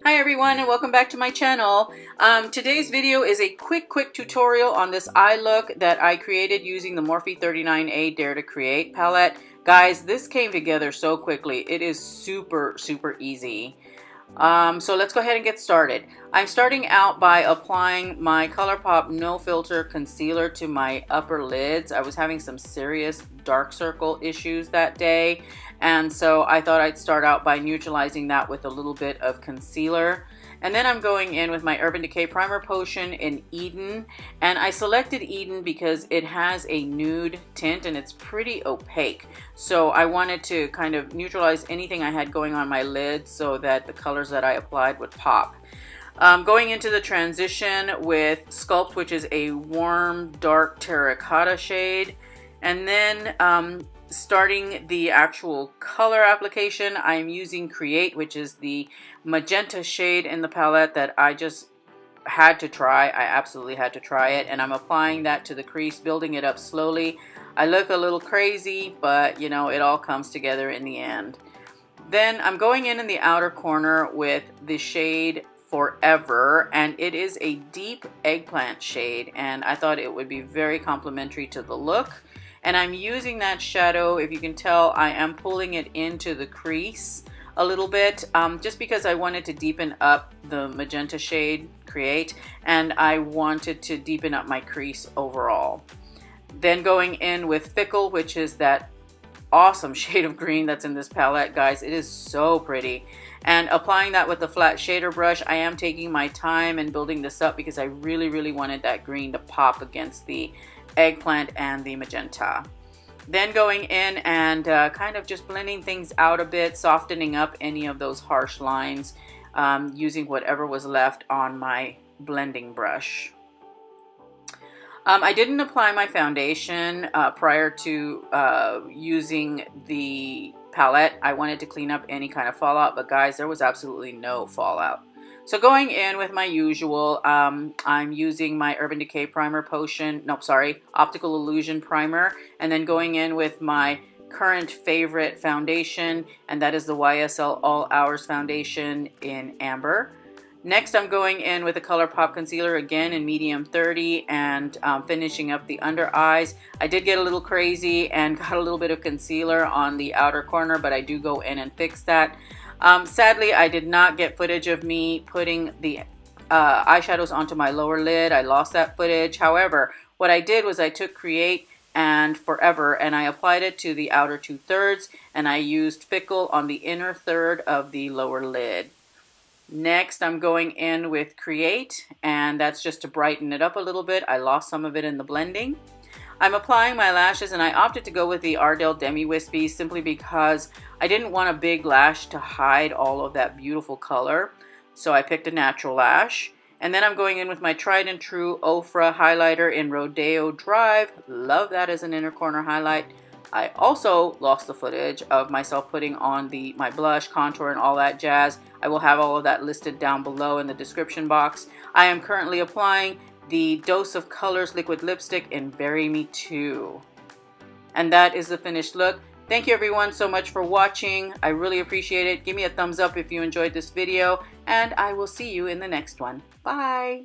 Hi everyone and welcome back to my channel. Today's video is a quick tutorial on this eye look that I created using the Morphe 39A Dare to Create palette. Guys, this came together so quickly. It is super easy. So let's go ahead and get started. I'm starting out by applying my ColourPop No Filter Concealer to my upper lids. I was having some serious dark circle issues that day, and so I thought I'd start out by neutralizing that with a little bit of concealer. And then I'm going in with my Urban Decay Primer Potion in Eden, and I selected Eden because it has a nude tint and it's pretty opaque. So I wanted to kind of neutralize anything I had going on my lids so that the colors that I applied would pop. Going into the transition with Sculpt, which is a warm dark terracotta shade, and then starting the actual color application, I'm using Create, which is the magenta shade in the palette that I just had to try. I absolutely had to try it, and I'm applying that to the crease, building it up slowly. I look a little crazy, but you know, it all comes together in the end. Then I'm going in the outer corner with the shade Forever, and it is a deep eggplant shade, and I thought it would be very complementary to the look. And I'm using that shadow, if you can tell, I am pulling it into the crease a little bit, just because I wanted to deepen up the magenta shade, Create, and I wanted to deepen up my crease overall. Then going in with Fickle, which is that awesome shade of green that's in this palette. Guys, it is so pretty. And applying that with the flat shader brush, I am taking my time and building this up because I really wanted that green to pop against the eggplant and the magenta. Then going in and kind of just blending things out a bit, softening up any of those harsh lines, using whatever was left on my blending brush. I didn't apply my foundation prior to using the palette. I wanted to clean up any kind of fallout, but guys, there was absolutely no fallout. So going in with my usual, I'm using my Urban Decay Primer Potion, Optical Illusion Primer, and then going in with my current favorite foundation, and that is the YSL All Hours Foundation in Amber. Next, I'm going in with a ColourPop Concealer again in medium 30 and finishing up the under eyes. I did get a little crazy and got a little bit of concealer on the outer corner, but I do go in and fix that. Sadly, I did not get footage of me putting the eyeshadows onto my lower lid. I lost that footage. However, what I did was I took Create and Forever and I applied it to the outer 2/3, and I used Fickle on the inner third of the lower lid. Next, I'm going in with Create, and that's just to brighten it up a little bit. I lost some of it in the blending. I'm applying my lashes, and I opted to go with the Ardell Demi Wispies simply because I didn't want a big lash to hide all of that beautiful color. So I picked a natural lash. And then I'm going in with my tried and true Ofra highlighter in Rodeo Drive. Love that as an inner corner highlight. I also lost the footage of myself putting on my blush, contour, and all that jazz. I will have all of that listed down below in the description box. I am currently applying the Dose of Colors liquid lipstick in Bury Me Too. And that is the finished look. Thank you everyone so much for watching. I really appreciate it. Give me a thumbs up if you enjoyed this video, and I will see you in the next one. Bye!